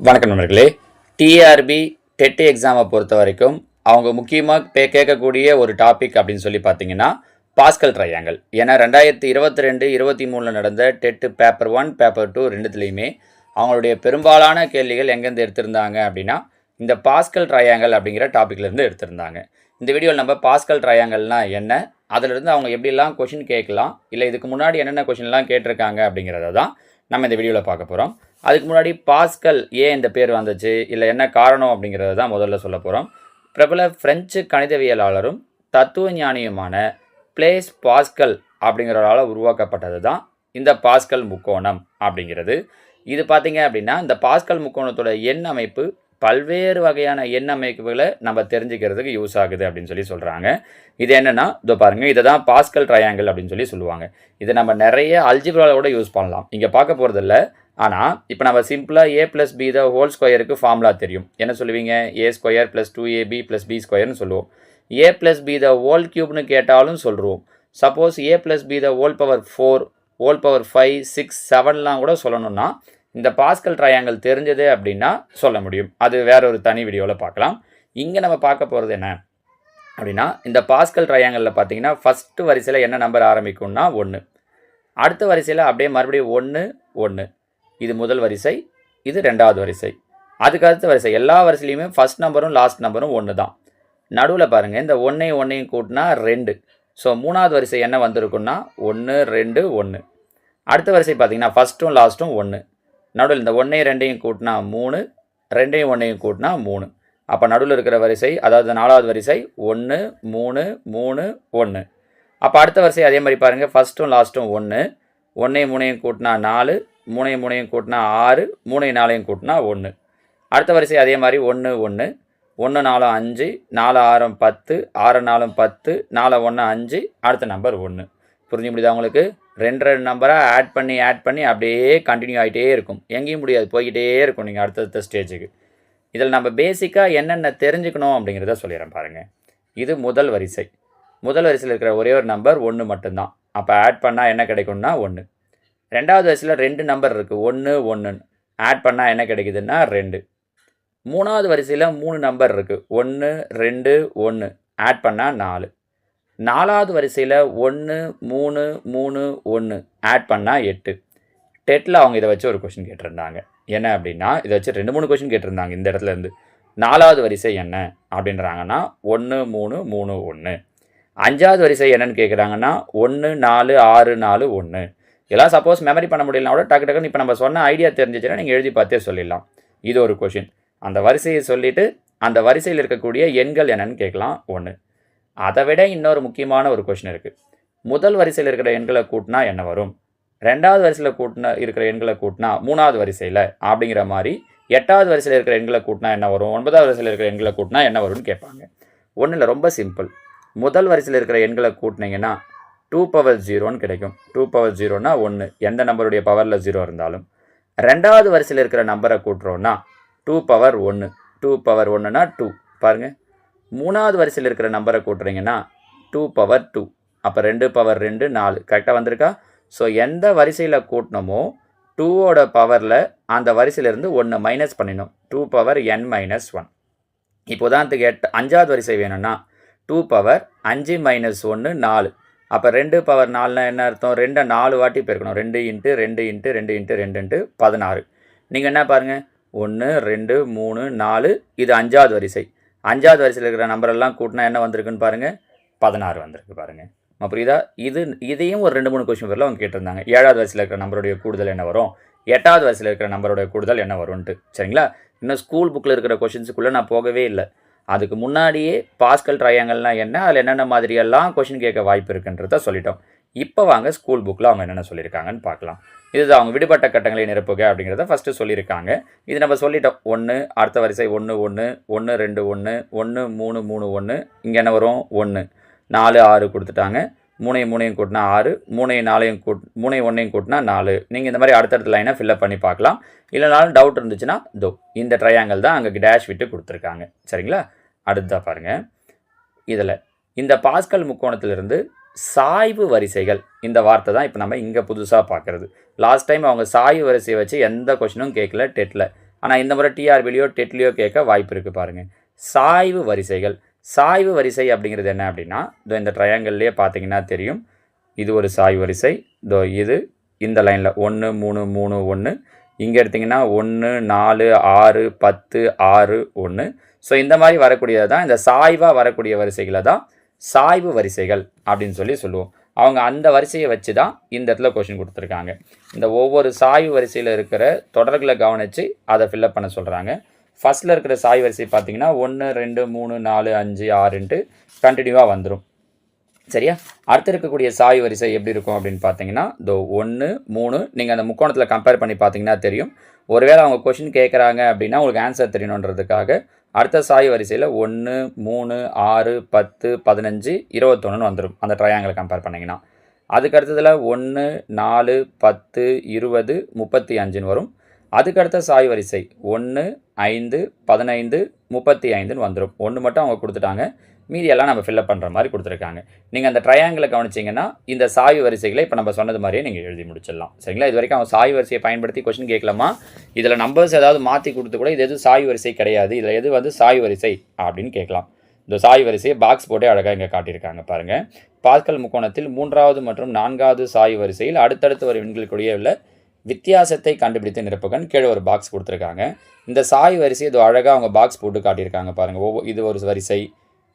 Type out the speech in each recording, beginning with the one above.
வணக்கம் நண்பர்களே. TRP dead எக்ஸாமை பொறுத்த வரைக்கும் அவங்க முக்கியமாக கேட்கக்கூடிய ஒரு டாபிக் அப்படின்னு சொல்லி பார்த்தீங்கன்னா பாஸ்கல் ட்ரையாங்கிள். ஏன்னா 2022, 23 நடந்த டெட்டு பேப்பர் 1, பேப்பர் 2 ரெண்டுத்துலேயுமே அவங்களுடைய பெரும்பாலான கேள்விகள் எங்கேருந்து எடுத்திருந்தாங்க அப்படின்னா இந்த பாஸ்கல் ட்ரையாங்கிள் அப்படிங்கிற டாப்பிக்லேருந்து எடுத்திருந்தாங்க. இந்த வீடியோவில் நம்ம பாஸ்கல் ட்ரையாங்கிள்னால் என்ன, அதிலிருந்து அவங்க எப்படிலாம் கொஷின் கேட்கலாம், இல்லை இதுக்கு முன்னாடி என்னென்ன கொஷின்லாம் கேட்டிருக்காங்க அப்படிங்கிறத தான் நம்ம இந்த வீடியோவில் பார்க்க போகிறோம். அதுக்கு முன்னாடி பாஸ்கல் ஏன் இந்த பேர் வந்துச்சு, இல்லை என்ன காரணம் அப்படிங்கிறத தான் முதல்ல சொல்ல போகிறோம். பிரபல பிரெஞ்சு கணிதவியலாளரும் தத்துவ ஞானியுமான பிளேஸ் பாஸ்கல் அப்படிங்கிறவரால் உருவாக்கப்பட்டது தான் இந்த பாஸ்கல் முக்கோணம் அப்படிங்கிறது. இது பார்த்திங்க அப்படின்னா இந்த பாஸ்கல் முக்கோணத்தோட எண் அமைப்பு பல்வேறு வகையான எண் அமைப்புகளை நம்ம தெரிஞ்சுக்கிறதுக்கு யூஸ் ஆகுது அப்படின்னு சொல்லி சொல்கிறாங்க. இது என்னென்னா இதோ பாருங்கள், இதை தான் பாஸ்கல் ட்ரையாங்கிள் அப்படின்னு சொல்லி சொல்லுவாங்க. இதை நம்ம நிறைய அல்ஜிப்ராவில் கூட யூஸ் பண்ணலாம். இங்கே பார்க்க போகிறதில்ல. ஆனால் இப்போ நம்ம சிம்பிளாக a + b த ஹோல் ஸ்கொயருக்கு ஃபார்முலா தெரியும். என்ன சொல்லுவீங்க? a² + 2ab + b ஸ்கொயர்னு சொல்லுவோம். a + b த ஹோல் க்யூப்னு கேட்டாலும் சொல்லுவோம். Suppose a + b the whole power 4, whole power 5, 6, 7லாம் கூட சொல்லணும்னா இந்த பாஸ்கல் ட்ரையாங்கிள் தெரிஞ்சது அப்படின்னா சொல்ல முடியும். அது வேற ஒரு தனி வீடியோவில் பார்க்கலாம். இங்கே நம்ம பார்க்க போகிறது என்ன அப்படின்னா இந்த பாஸ்கல் ட்ரையாங்கிளில் பார்த்தீங்கன்னா ஃபஸ்ட்டு வரிசையில் என்ன நம்பர் ஆரம்பிக்கும்னா 1, அடுத்த வரிசையில் அப்படியே மறுபடியும் 1, 1. இது முதல் வரிசை, இது ரெண்டாவது வரிசை. அதுக்கு அடுத்த வரிசை எல்லா வரிசையிலையுமே ஃபஸ்ட் நம்பரும் லாஸ்ட் நம்பரும் 1 தான். நடுவில் பாருங்கள், இந்த 1 கூட்டினா 2. ஸோ மூணாவது வரிசை என்ன வந்திருக்குன்னா 1, 2, 1. அடுத்த வரிசை பார்த்தீங்கன்னா ஃபஸ்ட்டும் லாஸ்ட்டும் 1. நடுவில் இந்த 1, 2 கூட்டினா 3, 2, 1 கூட்டினா 3. அப்போ நடுவில் இருக்கிற வரிசை, அதாவது நாலாவது வரிசை 1, 3, 3, 1. அப்போ அடுத்த வரிசை அதே மாதிரி பாருங்கள், ஃபஸ்ட்டும் லாஸ்ட்டும் 1, 1, 3 கூட்டினா 4, 3, 3 கூட்டினா 6, 3, 4 கூட்டினா 1. அடுத்த வரிசை அதே மாதிரி 1, 1, 1, 4, 5, 4, 6, 10, 6, 4, 10, 4, 1, 5, அடுத்த நம்பர் 1. புரிஞ்சு முடியுதா உங்களுக்கு? ரெண்டு நம்பராக ஆட் பண்ணி அப்படியே கண்டினியூ ஆகிட்டே இருக்கும். எங்கேயும் முடியாது, போய்கிட்டே இருக்கும் நீங்கள் அடுத்தடுத்த ஸ்டேஜுக்கு. இதில் நம்ம பேசிக்காக என்னென்ன தெரிஞ்சுக்கணும் அப்படிங்கிறத சொல்லிடுறேன் பாருங்கள். இது முதல் வரிசை. முதல் வரிசையில் இருக்கிற ஒரே ஒரு நம்பர் 1 மட்டும்தான். அப்போ ஆட் பண்ணால் என்ன கிடைக்கும்னா 1. ரெண்டாவது வரிசையில் 2 நம்பர் இருக்குது, 1, 1. ஆட் பண்ணால் என்ன கிடைக்குதுன்னா 2. மூணாவது வரிசையில் 3 நம்பர் இருக்குது, 1, 2, 1. ஆட் பண்ணால் 4. நாலாவது வரிசையில் 1, 3, 3, 1. ஆட் பண்ணால் 8. டெட்டில் அவங்க இதை வச்சு ஒரு கொஷின் கேட்டிருந்தாங்க. என்ன அப்படின்னா இதை வச்சு 2-3 கொஷின் கேட்டிருந்தாங்க. இந்த இடத்துல இருந்து நாலாவது வரிசை என்ன அப்படின்றாங்கன்னா 1, 3, 3, 1. அஞ்சாவது வரிசை என்னன்னு கேட்குறாங்கன்னா 1, 4, 6, 4, 1. இதெல்லாம் சப்போஸ் மெமரி பண்ண முடியலனா கூட டக்குன்னு இப்போ நம்ம சொன்ன ஐடியா தெரிஞ்சிச்சுன்னா நீங்கள் எழுதி பார்த்தே சொல்லிடலாம். இது ஒரு கொஷின். அந்த வரிசையை சொல்லிவிட்டு அந்த வரிசையில் இருக்கக்கூடிய எண்கள் என்னன்னு கேட்கலாம் 1. அதை விட இன்னொரு முக்கியமான ஒரு கொஷின் இருக்குது. முதல் வரிசையில் இருக்கிற எண்களை கூட்டினா என்ன வரும், ரெண்டாவது வரிசையில் இருக்கிற எண்களை கூட்டினா மூணாவது வரிசையில் அப்படிங்கிற மாதிரி 8வது வரிசையில் இருக்கிற எண்களை கூட்டினா என்ன வரும், 9வது வரிசையில் இருக்கிற எண்களை கூட்டினா என்ன வரும்னு கேட்பாங்க. ஒன்றும் இல்லை, ரொம்ப சிம்பிள். முதல் வரிசையில் இருக்கிற எண்களை கூட்டினீங்கன்னா 2/0ன்னு கிடைக்கும். 2/0னா 1, எந்த நம்பருடைய பவரில் 0 இருந்தாலும். ரெண்டாவது வரிசையில் இருக்கிற நம்பரை கூட்டுறோன்னா 2/1. 2/1னா 2 பாருங்கள். மூணாவது வரிசையில் இருக்கிற நம்பரை கூட்டுறீங்கன்னா 2/2. அப்போ 2/2 4. கரெக்டாக வந்திருக்கா? ஸோ எந்த வரிசையில் கூட்டினமோ 2ஓட பவரில் அந்த வரிசையிலேருந்து 1 மைனஸ் பண்ணிடணும். 2n - 1. இப்போ உதாரணத்துக்கு அஞ்சாவது வரிசை வேணும்னா 2/5 - 1 4. அப்போ 2/4னா என்ன அர்த்தம்? 2 4 வாட்டி பெருக்கணும். 2 × 2 × 2 × 2 × 16. நீங்கள் என்ன பாருங்கள், 1, 2, 3, 4. இது அஞ்சாவது வரிசை. அஞ்சாவது வரிசையில் இருக்கிற நம்பரெல்லாம் கூட்டினா என்ன வந்திருக்குன்னு பாருங்கள், 16 வந்திருக்கு பாருங்கள். புரியுதா? இதையும் ஒரு 2-3 கொஸ்டின் பேரில் அவங்க கேட்டிருந்தாங்க. 7வது வரிசையில் இருக்கிற நம்பருடைய கூடுதல் என்ன வரும், 8வது வரிசையில் இருக்கிற நம்பருடைய கூடுதல் என்ன வரும்ன்ட்டு. சரிங்களா? இன்னும் ஸ்கூல் புக்கில் இருக்கிற கொஷின்ஸுக்குள்ளே நான் போகவே இல்லை. அதுக்கு முன்னாடியே பாஸ்கல் ட்ரையாங்கிள்னால் என்ன, அதில் என்னென்ன மாதிரியெல்லாம் கொஷின் கேட்க வாய்ப்பு இருக்குன்றத சொல்லிட்டோம். இப்போ வாங்க ஸ்கூல் புக்கில் அவங்க என்னென்ன சொல்லியிருக்காங்கன்னு பார்க்கலாம். இதுதான் அவங்க விடுபட்ட கட்டங்களை நிரப்புக அப்படிங்கிறத ஃபஸ்ட்டு சொல்லியிருக்காங்க. இது நம்ம சொல்லிட்டோம். 1, அடுத்த வரிசை 1, 1, 1, 2, 1, 1, 3, 3, 1. இங்கே என்ன வரும்? 1, 4, 6 கொடுத்துட்டாங்க. 3, 3 கூட்டினா 6, 3, 4 3, 1 கூட்டினா 4. நீங்கள் இந்த மாதிரி அடுத்தடுத்த லைனை ஃபில்லப் பண்ணி பார்க்கலாம். இல்லைனாலும் டவுட் இருந்துச்சுன்னா இந்த ட்ரையாங்கிள் தான் அங்கே டேஷ் விட்டு கொடுத்துருக்காங்க. சரிங்களா? அடுத்ததாக பாருங்கள். இதில் இந்த பாஸ்கல் முக்கோணத்திலிருந்து சாய்வு வரிசைகள் இந்த வார்த்தை தான் இப்போ நம்ம இங்கே புதுசாக பார்க்குறது. லாஸ்ட் டைம் அவங்க சாய்வு வரிசையை வச்சு எந்த கொஷினும் கேட்கல டெட்டில். ஆனால் இந்த முறை டிஆர்பிலையோ டெட்லையோ கேட்க வாய்ப்பு இருக்குது பாருங்கள். சாய்வு வரிசைகள். சாய்வு வரிசை அப்படிங்கிறது என்ன அப்படின்னா, இந்த ட்ரையாங்கிள்லேயே பார்த்தீங்கன்னா தெரியும். இது ஒரு சாய்வு வரிசை. இது இந்த லைனில் 1 3 3 1. இங்கே எடுத்திங்கன்னா 1 4 6 10 6 1. ஸோ இந்த மாதிரி வரக்கூடியது தான் இந்த சாய்வாக வரக்கூடிய வரிசைகளை தான் சாய்வு வரிசைகள் அப்படின்னு சொல்லுவோம். அவங்க அந்த வரிசையை வச்சு தான் இந்த இடத்துல கொஷின் கொடுத்துருக்காங்க. இந்த ஒவ்வொரு சாய்வு வரிசையில் இருக்கிற தொடர்களை கவனித்து அதை ஃபில்லப் பண்ண சொல்கிறாங்க. ஃபஸ்ட்டில் இருக்கிற சாய்வு வரிசை பார்த்தீங்கன்னா 1 2 3 4 5 6ன்ட்டு கண்டினியூவாக வந்துடும். சரியா? அடுத்து இருக்கக்கூடிய சாய்வு வரிசை எப்படி இருக்கும் அப்படின்னு பார்த்தீங்கன்னா 1 3. நீங்கள் அந்த முக்கோணத்தில் கம்பேர் பண்ணி பார்த்தீங்கன்னா தெரியும். ஒருவேளை அவங்க கொஷின் கேட்குறாங்க அப்படின்னா உங்களுக்கு ஆன்சர் தெரியணுன்றதுக்காக அடுத்த சாய்வு வரிசையில் 1 3 6 10 15 21 வந்துடும் அந்த ட்ரையாங்கிளை கம்பேர் பண்ணிங்கன்னா. அதுக்கு அடுத்ததில் 1 4 10 20 35 வரும். அதுக்கடுத்த சாய் வரிசை 1 5 15 35 வந்துடும். 1 மட்டும் அவங்க கொடுத்துட்டாங்க, மீதி எல்லாம் நம்ம ஃபில்லப் பண்ணுற மாதிரி கொடுத்துருக்காங்க. நீங்கள் அந்த ட்ரையாங்கிளை கவனிச்சிங்கன்னா இந்த சாய்வு வரிசைகளை இப்போ நம்ம சொன்னது மாதிரியே நீங்கள் எழுதி முடிச்சிடலாம். சரிங்களா? இது வரைக்கும் அவங்க சாய்வு வரிசையை பயன்படுத்தி கொஸ்டின் கேட்கலாமா, இதில் நம்பர்ஸ் ஏதாவது மாற்றி கொடுத்து கூட இது எது சாய்வு வரிசை கிடையாது, இதில் எது வந்து சாய்வு வரிசை அப்படின்னு கேட்கலாம். இந்த சாய்வு வரிசையை பாக்ஸ் போட்டே அழகாக இங்கே காட்டியிருக்காங்க பாருங்கள். பாஸ்கல் முக்கோணத்தில் 3வது மற்றும் 4வது சாய்வு வரிசையில் அடுத்தடுத்து வரும் எண்களுக்குரிய உள்ள வித்தியாசத்தை கண்டுபிடித்து நிரப்புகன் கீழே ஒரு பாக்ஸ் கொடுத்துருக்காங்க. இந்த சாய் வரிசை இது அழகாக அவங்க பாக்ஸ் போட்டு காட்டியிருக்காங்க பாருங்கள். இது ஒரு வரிசை,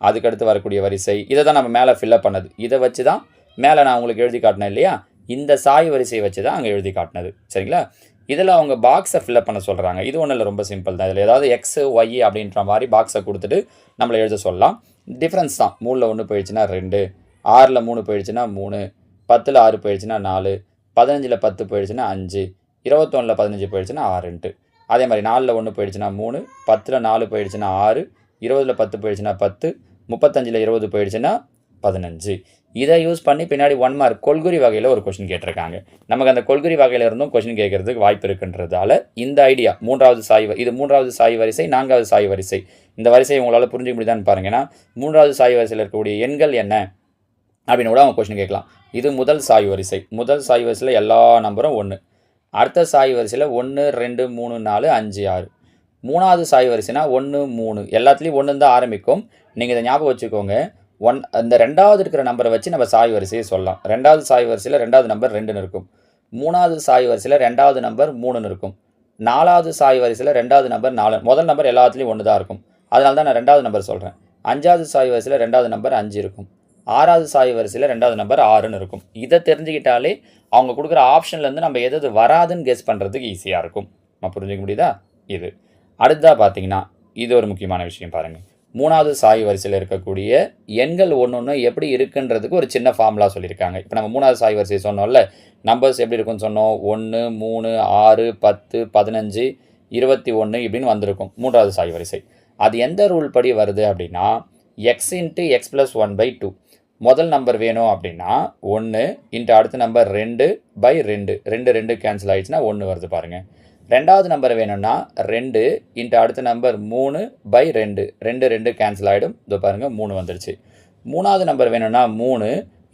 அதுக்கடுத்து வரக்கூடிய வரிசை, இதை தான் நம்ம மேலே ஃபில்லப் பண்ணது. இதை வச்சு தான் மேலே நான் உங்களுக்கு எழுதி காட்டினேன் இல்லையா, இந்த சாய் வரிசையை வச்சு தான் அங்கே எழுதி காட்டினது. சரிங்களா? இதில் அவங்க பாக்ஸை ஃபில்லப் பண்ண சொல்கிறாங்க. இது ஒன்றும் இல்லை, ரொம்ப சிம்பிள் தான். இதில் ஏதாவது எக்ஸ் ஒய் அப்படின்ற மாதிரி பாக்ஸை கொடுத்துட்டு நம்மளை எழுத சொல்லலாம். டிஃப்ரென்ஸ் தான். 3ல் 1 போயிடுச்சுன்னா 2, 6ல் 3 போயிடுச்சுன்னா 3, 10ல் 6 போயிடுச்சுன்னா 4, 15ல் 10 போயிடுச்சுன்னா 5, 21ல் 15 போயிடுச்சுன்னா 6ன்ட்டு. அதே மாதிரி 4ல் 1 போயிடுச்சுன்னா 3, 10ல் 4 போயிடுச்சுன்னா 6, 20ல் 10 போயிடுச்சுன்னா 10, 35ல் 20 போயிடுச்சுன்னா 15. இதை யூஸ் பண்ணி பின்னாடி 1 மார்க் கொள்குறி வகையில் ஒரு கொஷின் கேட்டிருக்காங்க. நமக்கு அந்த கொள்குறி வகையில் இருந்தும் கொஷின் கேட்கறதுக்கு வாய்ப்பு இருக்குன்றதால இந்த ஐடியா 3வது சாய், இது 3வது சாய் வரிசை, 4வது சாய் வரிசை. இந்த வரிசையை உங்களால் புரிஞ்சுக்க முடியுதான்னு பாருங்கன்னா 3வது சாய் வரிசையில் இருக்கக்கூடிய எண்கள் என்ன அப்படின்னு கூட அவங்க கொஷின் கேட்கலாம். இது முதல் சாய் வரிசை. முதல் சாய் வரிசையில் எல்லா நம்பரும் 1. அடுத்த சாய் வரிசையில் 1 2 3 4 5 6. 3வது சாய் வரிசைனா 1 3, எல்லாத்துலேயும் 1 தான் ஆரம்பிக்கும். நீங்கள் இதை ஞாபகம் வச்சுக்கோங்க. அந்த 2வது இருக்கிற நம்பரை வச்சு நம்ம சாய் வரிசையை சொல்லலாம். 2வது சாய் வரிசையில் 2வது நம்பர் 2ன்னு இருக்கும். 3வது சாய் வரிசையில் 2வது நம்பர் 3ன்னு இருக்கும். 4வது சாய் வரிசையில் 2வது நம்பர் 4. முதல் நம்பர் எல்லாத்துலேயும் 1 தான் இருக்கும், அதனால தான் நான் 2வது நம்பர் சொல்கிறேன். 5வது சாய் வரிசையில் 2வது நம்பர் 5 இருக்கும். 6வது சாய் வரிசையில் 2வது நம்பர் 6ன்னு இருக்கும். இதை தெரிஞ்சுக்கிட்டாலே அவங்க கொடுக்குற ஆப்ஷன்லேருந்து நம்ம எது வராதுன்னு கெஸ் பண்ணுறதுக்கு ஈஸியாக இருக்கும். நம்ம புரிஞ்சுக்க முடியுதா? இது அடுத்ததாக பார்த்தீங்கன்னா இது ஒரு முக்கியமான விஷயம் பாருங்கள். 3வது சாய் வரிசையில் இருக்கக்கூடிய எண்கள் ஒன்று எப்படி இருக்குன்றதுக்கு ஒரு சின்ன ஃபார்முலா சொல்லியிருக்காங்க. இப்போ நம்ம 3வது சாய் வரிசை சொன்னோம்ல, நம்பர்ஸ் எப்படி இருக்குன்னு சொன்னோம். 1 3 6 10 15 21 இப்படின்னு வந்திருக்கும் 3வது சாய் வரிசை. அது எந்த ரூல் படி வருது அப்படின்னா x × x + 1/2. முதல் நம்பர் வேணும் அப்படின்னா 1 இன்ட்டு அடுத்த நம்பர் 2/2. 2 2 கேன்சல் ஆகிடுச்சுன்னா 1 வருது பாருங்கள். 2வது நம்பர் வேணும்னா 2 இன்ட்டு அடுத்த நம்பர் 3/2. 2 2 கேன்சல் ஆகிடும். இதோ பாருங்கள் 3 வந்துடுச்சு. 3வது நம்பர் வேணும்னா 3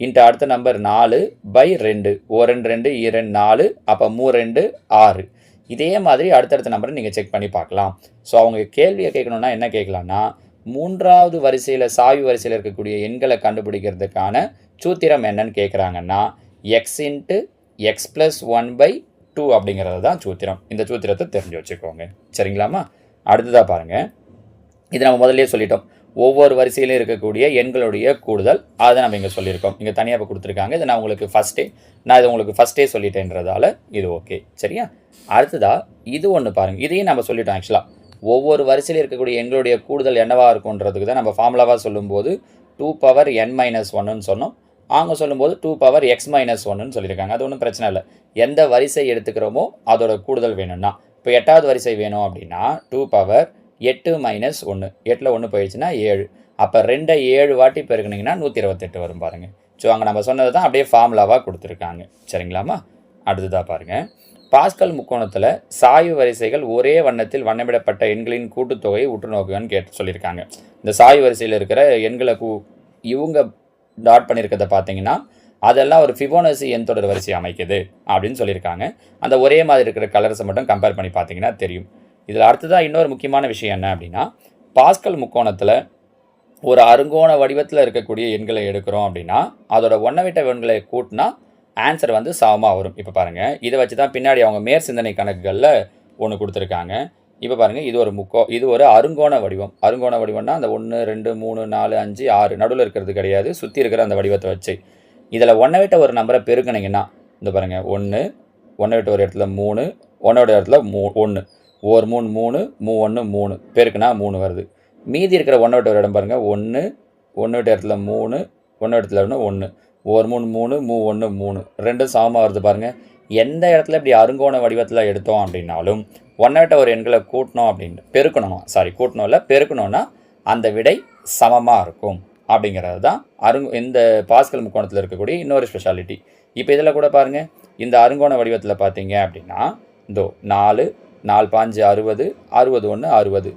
இன்ட்டு அடுத்த நம்பர் 4/2. 1 2 2 4, அப்போ 3 2 6. இதே மாதிரி அடுத்தடுத்த நம்பரை நீங்கள் செக் பண்ணி பார்க்கலாம். ஸோ அவங்க கேள்வியை கேட்கணுன்னா என்ன கேட்கலான்னா, 3வது வரிசையில் சாய்வு வரிசையில் இருக்கக்கூடிய எண்களை கண்டுபிடிக்கிறதுக்கான சூத்திரம் என்னன்னு கேட்குறாங்கன்னா x × x + 1/2 அப்படிங்கிறது தான் சூத்திரம். இந்த சூத்திரத்தை தெரிஞ்சு வச்சுக்கோங்க. சரிங்களாம்மா? அடுத்ததாக பாருங்கள். இது நம்ம முதல்லே சொல்லிட்டோம். ஒவ்வொரு வரிசையிலும் இருக்கக்கூடிய எண்களுடைய கூடுதல் அதை நம்ம இங்கே சொல்லியிருக்கோம். இங்கே தனியாக இப்போ கொடுத்துருக்காங்க. இதை நான் உங்களுக்கு ஃபஸ்ட்டே சொல்லிட்டேன்றதால இது ஓகே. சரியா? அடுத்ததாக இது ஒன்று பாருங்கள். இதையும் நம்ம சொல்லிட்டோம். ஆக்சுவலாக ஒவ்வொரு வரிசையில் இருக்கக்கூடிய எண்களுடைய கூடுதல் என்னவாக இருக்குன்றதுக்கு தான் நம்ம ஃபார்முலாவாக சொல்லும்போது 2n-1ன்னு சொன்னோம். அவங்க சொல்லும்போது 2x-1ன்னு சொல்லியிருக்காங்க. அது ஒன்றும் பிரச்சனை இல்லை. எந்த வரிசை எடுத்துக்கிறோமோ அதோட கூடுதல் வேணும்னா, இப்போ 8வது வரிசை வேணும் அப்படின்னா 2 8 - 1. 8ல் 1 போயிடுச்சுன்னா 7. அப்போ 2 7 வாட்டி பெருக்குனிங்கன்னா 128 வரும் பாருங்கள். ஸோ அங்கே நம்ம சொன்னது தான் அப்படியே ஃபார்முலாவாக கொடுத்துருக்காங்க. சரிங்களாம்மா? அடுத்ததாக பாருங்கள். பாஸ்கல் முக்கோணத்தில் சாய்வு வரிசைகள் ஒரே வண்ணத்தில் வண்ணமிடப்பட்ட எண்களின் கூட்டுத்தொகையை உற்று நோக்குகன்னு சொல்லியிருக்காங்க. இந்த சாய்வு வரிசையில் இருக்கிற எண்களை இவங்க டாட் பண்ணியிருக்கிறத பார்த்தீங்கன்னா அதெல்லாம் ஒரு ஃபிபோனசி எண் தொடர் வரிசை அமைக்குது அப்படின்னு சொல்லியிருக்காங்க. அந்த ஒரே மாதிரி இருக்கிற கலர்ஸை மட்டும் கம்பேர் பண்ணி பார்த்தீங்கன்னா தெரியும். இதில் அடுத்ததாக இன்னொரு முக்கியமான விஷயம் என்ன அப்படின்னா, பாஸ்கல் முக்கோணத்தில் ஒரு அருங்கோண வடிவத்தில் இருக்கக்கூடிய எண்களை எடுக்கிறோம் அப்படின்னா அதோட ஒன்றை எண்களை கூட்டினா ஆன்சர் வந்து சமமாக வரும். இப்போ பாருங்கள், இதை வச்சு தான் பின்னாடி அவங்க மேற் சிந்தனை கணக்குகளில் ஒன்று கொடுத்துருக்காங்க. இப்போ பாருங்கள், இது ஒரு அருங்கோண வடிவம். அருங்கோண வடிவம்னா அந்த 1 2 3 4 5 6 நடுவில் இருக்கிறது கிடையாது, சுற்றி இருக்கிற அந்த வடிவத்தை வச்சு இதில் ஒன்றை ஒரு நம்பரை பெருக்கினீங்கன்னா இந்த பாருங்கள், 1 ஒன்றை ஒரு இடத்துல 3 ஒன்னோட இடத்துல 1 ஒரு 3 3 1 3 பெருக்குனா 3 வருது. மீதி இருக்கிற ஒன்றை ஒரு இடம் பாருங்கள், 1 ஒன்று இடத்துல 3 ஒன்று இடத்துல 1 ஒரு 3 3 1 3 ரெண்டும் சமமாக வருது பாருங்கள். எந்த இடத்துல இப்படி அருங்கோண வடிவத்தில் எடுத்தோம் அப்படின்னாலும் ஒன்றை ஒரு எண்களை கூட்டணும் அப்படின்னு கூட்டணும் இல்லை பெருக்கணும்னா அந்த விடை சமமாக இருக்கும் அப்படிங்கிறது தான் இந்த பாஸ்கல் முக்கோணத்தில் இருக்கக்கூடிய இன்னொரு ஸ்பெஷாலிட்டி. இப்போ இதில் கூட பாருங்கள், இந்த அருங்கோண வடிவத்தில் பார்த்தீங்க அப்படின்னா இதோ 4 4 5 60 61 60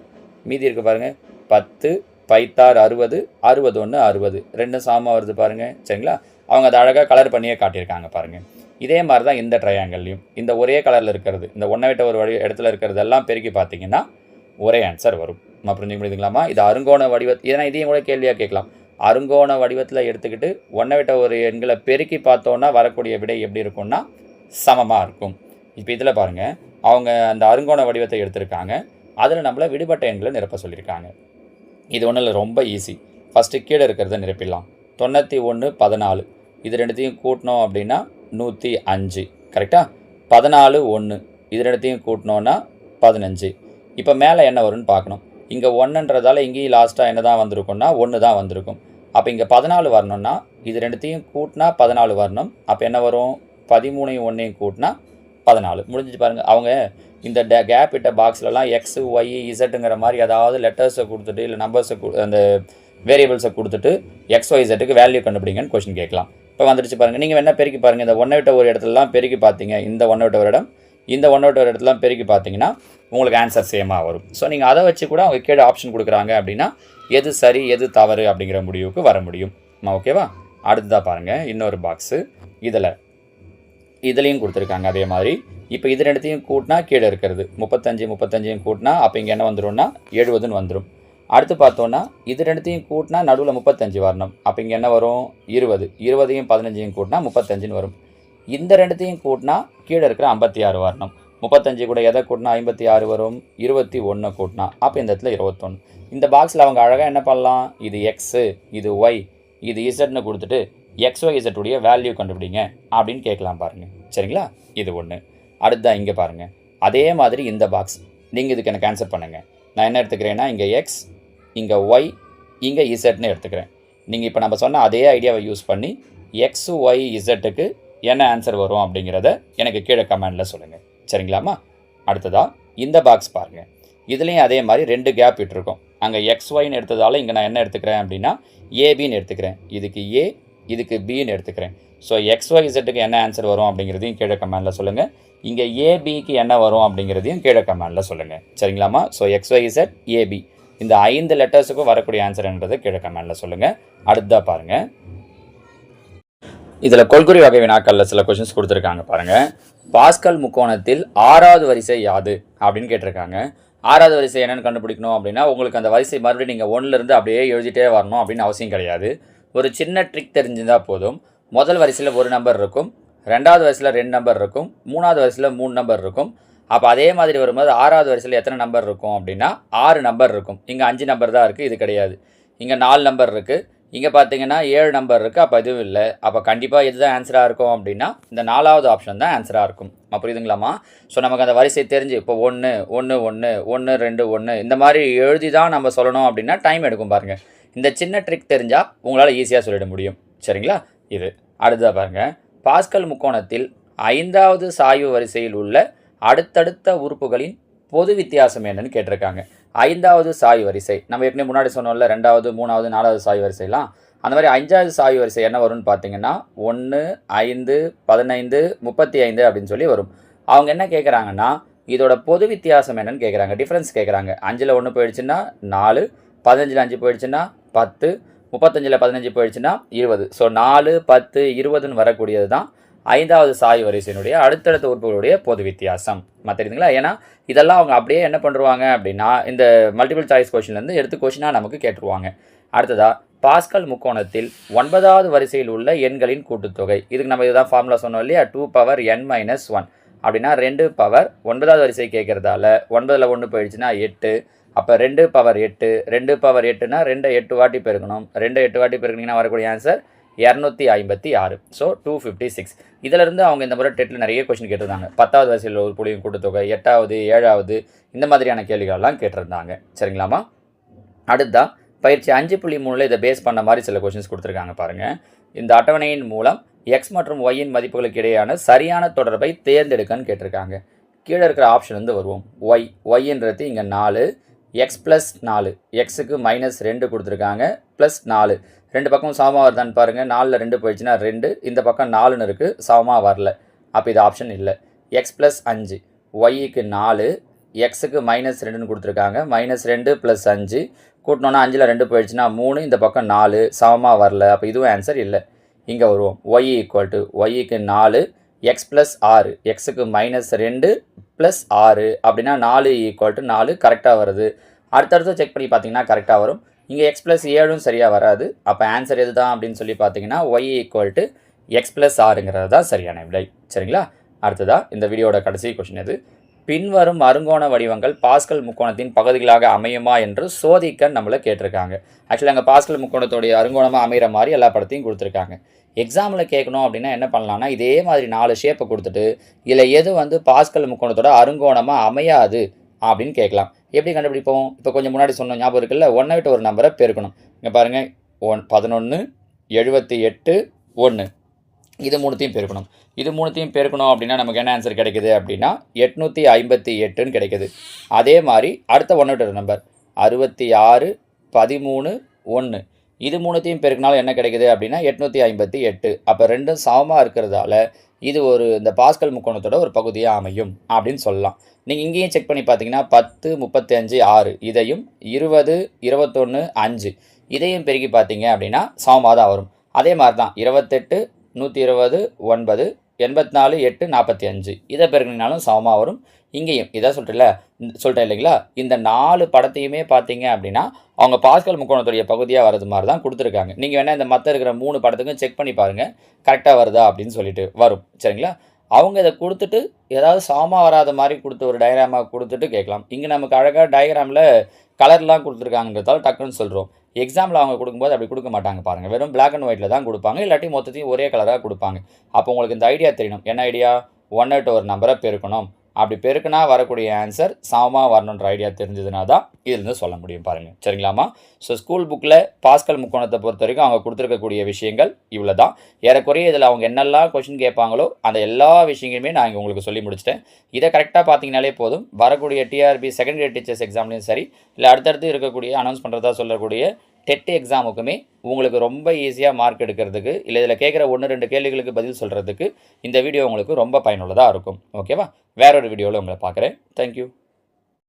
மீதி இருக்குது பாருங்கள், 10 பைத்தார் 60 61 60 ரெண்டும் சமமாக வருது பாருங்கள். சரிங்களா, அவங்க அதை அழகாக கலர் பண்ணியே காட்டியிருக்காங்க பாருங்கள். இதே மாதிரி தான் இந்த ட்ரையாங்கல்லையும் இந்த ஒரே கலரில் இருக்கிறது, இந்த ஒன்றை ஒரு இடத்துல இருக்கிறது எல்லாம் பெருக்கி பார்த்தீங்கன்னா ஒரே ஆன்சர் வரும். நம்ம புரிஞ்சுக்க முடியுதுங்களாமா? இது அருங்கோண இதையும் கூட கேள்வியாக கேட்கலாம். அருங்கோண வடிவத்தில் எடுத்துக்கிட்டு ஒன்றை ஒரு எண்களை பெருக்கி பார்த்தோன்னா வரக்கூடிய விடை எப்படி இருக்கும்னா சமமாக இருக்கும். இப்போ இதில் பாருங்கள், அவங்க அந்த அருங்கோண வடிவத்தை எடுத்திருக்காங்க, அதில் நம்மளை விடுபட்ட எண்களை நிரப்ப சொல்லியிருக்காங்க. இது ஒன்றும் இல்லை, ரொம்ப ஈஸி. ஃபஸ்ட்டு கீழே இருக்கிறத நிரப்பிடலாம். 91 14 இது ரெண்டுத்தையும் கூட்டினோம் அப்படின்னா 105 கரெக்டாக. 14 1 இது ரெண்டுத்தையும் கூட்டினோன்னா 15. இப்போ மேலே என்ன வரும்னு பார்க்கணும். இங்கே 1ன்றதால இங்கேயும் லாஸ்ட்டாக என்ன தான் வந்திருக்கும்னா 1 தான் வந்திருக்கும். அப்போ இங்கே 14 வரணும்னா இது ரெண்டுத்தையும் கூட்டினா 14 வரணும். அப்போ என்ன வரும், 13 1 கூட்டினா 14 முடிஞ்சிச்சு பாருங்கள். அவங்க இந்த கேப் இட்ட பாக்ஸ்லலாம் எக்ஸு ஒய் இசட்டுங்கிற மாதிரி ஏதாவது லெட்டர்ஸை கொடுத்துட்டு இல்லை நம்பர்ஸை அந்த வேரியபிள்ஸை கொடுத்துட்டு எக்ஸ் ஒய் இசட்டுக்கு வேல்யூ கண்டுபிடிங்கன்னு கொஸ்டின் கேட்கலாம். இப்போ வந்துடுச்சு பாருங்கள். நீங்கள் வேணால் பெருக்கி பாருங்கள், இந்த ஒன்றை ஒரு இடத்துலலாம் பெருக்கி பார்த்தீங்க, இந்த ஒன்றை ஒரு இடம் இந்த ஒன்றை ஒரு இடத்துலாம் பெருக்கி பார்த்தீங்கன்னா உங்களுக்கு ஆன்சர் சேமாக வரும். ஸோ நீங்கள் அதை வச்சு கூட அவங்க கீழே ஆப்ஷன் கொடுக்குறாங்க அப்படின்னா எது சரி எது தவறு அப்படிங்கிற முடிவுக்கு வர முடியும். ஓகேவா? அடுத்ததாக பாருங்கள், இன்னொரு பாக்ஸு இதுலேயும் கொடுத்துருக்காங்க அதே மாதிரி. இப்போ இது ரெண்டுத்தையும் கூட்டினா கீழே இருக்கிறது 35 கூட்டினா அப்போ இங்கே என்ன வந்துடும்னா 70ன்னு வந்துடும். அடுத்து பார்த்தோன்னா இது ரெண்டுத்தையும் கூட்டினா நடுவில் 35 வரணும். அப்போ இங்கே என்ன வரும், 20 20ஐயும் 15ஐயும் கூட்டினா 35ன்னு வரும். இந்த ரெண்டுத்தையும் கூட்டினா கீழே இருக்கிற 56 வரணும். 35 கூட எதை கூட்டினா 56 வரும், 21 கூட்டினா அப்போ இந்த இடத்துல 21. இந்த பாக்ஸில் அவங்க அழகாக என்ன பண்ணலாம், இது எக்ஸு இது ஒய் இது இசட்னு கொடுத்துட்டு XY Z உடைய வேல்யூ கண்டுபிடிங்க அப்படின்னு கேட்கலாம் பாருங்கள். சரிங்களா, இது ஒன்று. அடுத்ததான் இங்கே பாருங்கள், அதே மாதிரி இந்த பாக்ஸ் நீங்கள் இதுக்கு எனக்கு ஆன்சர் பண்ணுங்கள். நான் என்ன எடுத்துக்கிறேன்னா இங்கே எக்ஸ் இங்கே ஒய் இங்கே இசட்னு எடுத்துக்கிறேன். நீங்கள் இப்போ நம்ம சொன்ன அதே ஐடியாவை யூஸ் பண்ணி எக்ஸ் ஒய் இசட்டுக்கு என்ன ஆன்சர் வரும் அப்படிங்கிறத எனக்கு கீழே கமெண்டில் சொல்லுங்கள். சரிங்களாம்மா? அடுத்ததாக இந்த பாக்ஸ் பாருங்கள், இதுலேயும் அதே மாதிரி 2 கேப் விட்டுருக்கோம். அங்கே XYன்னு எடுத்ததால் இங்கே நான் என்ன எடுத்துக்கிறேன் அப்படின்னா ஏபின்னு எடுத்துக்கிறேன். இதுக்கு ஏ இதுக்கு பின்னு எடுத்துக்கிறேன். ஸோ XYZக்கு என்ன ஆன்சர் வரும் அப்படிங்கிறதையும் கீழே கமெண்டில் சொல்லுங்கள். இங்கே ஏபிக்கு என்ன வரும் அப்படிங்கிறதையும் கீழே கமெண்டில் சொல்லுங்கள். சரிங்களாம்மா? ஸோ XYZ ஏபி இந்த 5 லெட்டர்ஸுக்கும் வரக்கூடிய ஆன்சர்ன்றதை கீழே கமெண்டில் சொல்லுங்கள். அடுத்ததாக பாருங்கள், இதில் கொள்குறி வகை வினாக்களில் சில கொஷின்ஸ் கொடுத்துருக்காங்க பாருங்கள். பாஸ்கல் முக்கோணத்தில் 6வது வரிசை யாது அப்படின்னு கேட்டிருக்காங்க. 6வது வரிசை என்னென்னு கண்டுபிடிக்கணும் அப்படின்னா உங்களுக்கு அந்த வரிசை மறுபடியும் நீங்கள் 1லேருந்து அப்படியே எழுதிட்டே வரணும் அப்படின்னு அவசியம் கிடையாது. ஒரு சின்ன ட்ரிக் தெரிஞ்சுதான் போதும். முதல் வரிசையில் 1 நம்பர் இருக்கும், 2வது வரிசையில் 2 நம்பர் இருக்கும், 3வது வரிசையில் 3 நம்பர் இருக்கும். அப்போ அதே மாதிரி வரும்போது 6வது வரிசையில் எத்தனை நம்பர் இருக்கும் அப்படின்னா 6 நம்பர் இருக்கும். இங்கே 5 நம்பர் தான் இருக்குது, இது கிடையாது. இங்கே 4 நம்பர் இருக்குது, இங்கே பார்த்தீங்கன்னா 7 நம்பர் இருக்குது. அப்போ இதுவும் இல்லை. அப்போ கண்டிப்பாக எது தான் ஆன்சராக இருக்கும் அப்படின்னா இந்த 4வது ஆப்ஷன் தான் ஆன்சராக இருக்கும். புரியுதுங்களாம்மா? ஸோ நமக்கு அந்த வரிசை தெரிஞ்சு இப்போ 1 1 1 1 2 1 இந்த மாதிரி எழுதி தான் நம்ம சொல்லணும் அப்படின்னா டைம் எடுக்கும் பாருங்கள். இந்த சின்ன ட்ரிக் தெரிஞ்சால் உங்களால் ஈஸியாக சொல்லிட முடியும். சரிங்களா? இது அடுத்ததாக பாருங்கள், பாஸ்கல் முக்கோணத்தில் 5வது சாய்வு வரிசையில் உள்ள அடுத்தடுத்த உறுப்புகளின் பொது வித்தியாசம் என்னன்னு கேட்டிருக்காங்க. 5வது சாய்வு வரிசை நம்ம ஏற்கனவே முன்னாடி சொன்னோம்ல, 2வது 3வது 4வது சாய்வு வரிசைலாம். அந்த மாதிரி 5வது சாய்வு வரிசை என்ன வரும்னு பார்த்தீங்கன்னா 1 5 15 35 அப்படின்னு சொல்லி வரும். அவங்க என்ன கேட்குறாங்கன்னா இதோட பொது வித்தியாசம் என்னன்னு கேட்குறாங்க, டிஃப்ரென்ஸ் கேட்குறாங்க. 5ல் 1 போயிடுச்சுன்னா 4, 15ல் 5 போயிடுச்சுன்னா 10, 35ல் 15 போயிடுச்சுன்னா 20. ஸோ 4 10 20ன்னு வரக்கூடியது தான் 5வது சாய் வரிசையினுடைய அடுத்தடுத்த உறுப்புகளுடைய பொது வித்தியாசம். தெரியுதுங்களா? ஏன்னா இதெல்லாம் அவங்க அப்படியே என்ன பண்ணுவாங்க அப்படின்னா இந்த மல்டிபிள் சாய்ஸ் கொஷின்லேருந்து எடுத்து கொஷினாக நமக்கு கேட்டுருவாங்க. அடுத்ததாக பாஸ்கல் முக்கோணத்தில் 9வது வரிசையில் உள்ள எண்களின் கூட்டுத்தொகை. இதுக்கு நம்ம இதுதான் ஃபார்முலா சொன்னோம் இல்லையா? 2n-1 அப்படின்னா 2 பவர் 9வது வரிசை கேட்குறதால 9ல் 1 போயிடுச்சுன்னா 8. அப்போ 2 பவர் 8, 2 பவர் 8னா 2 8 வாட்டி பெருக்கணும். 2 8 வாட்டி பெருக்கினீங்கன்னா வரக்கூடிய ஆன்சர் 256. ஸோ 256. இதிலிருந்து அவங்க இந்த முறை டெட்டில் நிறைய கொஸ்டின் கேட்டிருந்தாங்க. 10வது வரிசையில் ஒரு புள்ளியின் கூட்டுத்தொகை, 8வது 7வது இந்த மாதிரியான கேள்விகள்லாம் கேட்டிருந்தாங்க. சரிங்களாமா? அடுத்தா பயிற்சி 5.3 இதை பேஸ் பண்ண மாதிரி சில கொஸ்டின்ஸ் கொடுத்துருக்காங்க பாருங்கள். இந்த அட்டவணையின் மூலம் எக்ஸ் மற்றும் ஒய்யின் மதிப்புகளுக்கு இடையான சரியான தொடர்பை தேர்ந்தெடுக்கன்னு கேட்டிருக்காங்க. கீழே இருக்கிற ஆப்ஷன் வந்து வருவோம். ஒய்ன்றது இங்கே 4, எக்ஸ் ப்ளஸ் 4, எக்ஸுக்கு -2 கொடுத்துருக்காங்க, ப்ளஸ் 4 ரெண்டு பக்கம் சமமாக வருதான்னு பாருங்கள். 4ல் 2 போயிடுச்சுன்னா 2, இந்த பக்கம் 4ன்னு இருக்குது, சமமாக வரல. அப்போ இது ஆப்ஷன் இல்லை. எக்ஸ் ப்ளஸ் 5, ஒய்க்கு 4, எக்ஸுக்கு -2ன்னு கொடுத்துருக்காங்க, -2 ப்ளஸ் 5 கூட்டினோன்னா 5ல் 2 போயிடுச்சுன்னா 3, இந்த பக்கம் 4 சமமாக வரல. அப்போ இதுவும் ஆன்சர் இல்லை. இங்கே வருவோம். ஒய்க்கு 4, எக்ஸ் ப்ளஸ் 6, எக்ஸுக்கு -2 ப்ளஸ் 6 அப்படின்னா 4 = 4 கரெக்டாக வருது. அடுத்தடுத்து செக் பண்ணி பார்த்தீங்கன்னா கரெக்டாக வரும். இங்கே எக்ஸ் ப்ளஸ் 7ம் சரியாக வராது. அப்போ ஆன்சர் எது தான் அப்படின்னு சொல்லி பார்த்தீங்கன்னா ஒய் = எக்ஸ் ப்ளஸ் 6ங்கிறது தான் சரியான விடை. சரிங்களா? அடுத்ததாக இந்த வீடியோட கடைசி கொஸ்டின் எது? பின்வரும் அருங்கோண வடிவங்கள் பாஸ்கல் முக்கோணத்தின் பகுதிகளாக அமையுமா என்று சோதிக்க நம்மளை கேட்டிருக்காங்க. ஆக்சுவலாக அங்கே பாஸ்கல் முக்கோணத்தோடைய அருங்கோணமாக அமைகிற மாதிரி எல்லா படத்தையும் கொடுத்துருக்காங்க. எக்ஸாமில் கேட்கணும் அப்படின்னா என்ன பண்ணலான்னா இதே மாதிரி 4 ஷேப்பை கொடுத்துட்டு இதில் எது வந்து பாஸ்கல் முக்கோணத்தோட அருங்கோணமாக அமையாது அப்படின்னு கேட்கலாம். எப்படி கண்டுபிடிப்போம்? இப்போ கொஞ்சம் முன்னாடி சொன்ன ஞாபகம் இருக்குல்ல, 1 விட்டு ஒரு நம்பரை பெருக்கணும். இங்கே பாருங்கள், 11, 78, 1 இது மூணுத்தையும் பெருக்கணும். இது மூணுத்தையும் பெருக்கணும் அப்படின்னா நமக்கு என்ன ஆன்சர் கிடைக்குது அப்படின்னா 858ன்னு கிடைக்குது. அதே மாதிரி அடுத்த 1 விட்டு ஒரு நம்பர் 66, 13, 1 இது மூணுத்தையும் பெருக்கினாலும் என்ன கிடைக்குது அப்படின்னா 858. அப்போ ரெண்டும் சமமாக இருக்கிறதால இது இந்த பாஸ்கல் முக்கோணத்தோட ஒரு பகுதியாக அமையும் அப்படின்னு சொல்லலாம். நீங்கள் இங்கேயும் செக் பண்ணி பார்த்தீங்கன்னா 10, 35, 6 இதையும் 20, 21, 5 இதையும் பெருக்கி பார்த்தீங்க அப்படின்னா சமமாக தான் வரும். அதே மாதிரி தான் 28, 120, 9, 84, 8, 45 இதை பெருக்கினாலும் சமமாக வரும். இங்கேயும் இதை சொல்லிட்டேன் இல்லைங்களா? இந்த 4 படத்தையுமே பார்த்தீங்க அப்படின்னா அவங்க பாஸ்கல் முக்கோணத்துடைய பகுதியாக வரது மாதிரி தான் கொடுத்துருக்காங்க. நீங்கள் வேணால் இந்த மற்ற இருக்கிற 3 படத்துக்கும் செக் பண்ணி பாருங்கள், கரெக்டாக வருதா அப்படின்னு சொல்லிட்டு வரும். சரிங்களா? அவங்க இதை கொடுத்துட்டு ஏதாவது சமமாக வராத மாதிரி கொடுத்து ஒரு டயக்ராமாக கொடுத்துட்டு கேட்கலாம். இங்கே நமக்கு அழகாக டயக்ராமில் கலர்லாம் கொடுத்துருக்காங்கன்றதால டக்குன்னு சொல்கிறோம். எக்ஸாமில் அவங்க கொடுக்கும்போது அப்படி கொடுக்க மாட்டாங்க பாருங்கள். வெறும் பிளாக் அண்ட் ஒயிட்டில் தான் கொடுப்பாங்க, இல்லாட்டி மொத்தத்தையும் ஒரே கலராக கொடுப்பாங்க. அப்போ உங்களுக்கு இந்த ஐடியா தெரியணும். என்ன ஐடியா? 1 விட்டு ஒரு நம்பரை பெருக்கணும். அப்படி பெருக்குனா வரக்கூடிய ஆன்சர் சமமாக வரணுன்ற ஐடியா தெரிஞ்சதுனா தான் இதுலேருந்து சொல்ல முடியும் பாருங்கள். சரிங்களாமா? ஸோ ஸ்கூல் புக்கில் பாஸ்கல் முக்கோணத்தை பொறுத்த வரைக்கும் அவங்க கொடுத்துருக்கக்கூடிய விஷயங்கள் இவ்வளோ தான். ஏறக்குறைய இதில் அவங்க என்னெல்லாம் கொஷின் கேட்பாங்களோ அந்த எல்லா விஷயங்களுமே நான் இங்கே உங்களுக்கு சொல்லி முடிச்சிட்டேன். இதை கரெக்டாக பார்த்தீங்கனாலே போதும். வரக்கூடிய டிஆர்பி செகண்ட் கிரேட் டீச்சர்ஸ் எக்ஸாம்லேயும் சரி, இல்லை அடுத்தடுத்து இருக்கக்கூடிய அனௌன்ஸ் பண்ணுறதா சொல்லக்கூடிய டெட் எக்ஸாமுக்குமே உங்களுக்கு ரொம்ப ஈஸியாக மார்க் எடுக்கிறதுக்கு, இல்லை இதில் கேட்குற 1-2 கேள்விகளுக்கு பதில் சொல்கிறதுக்கு இந்த வீடியோ உங்களுக்கு ரொம்ப பயனுள்ளதாக இருக்கும். ஓகேவா? வேற ஒரு வீடியோவில் உங்களை பார்க்குறேன். தேங்க்யூ.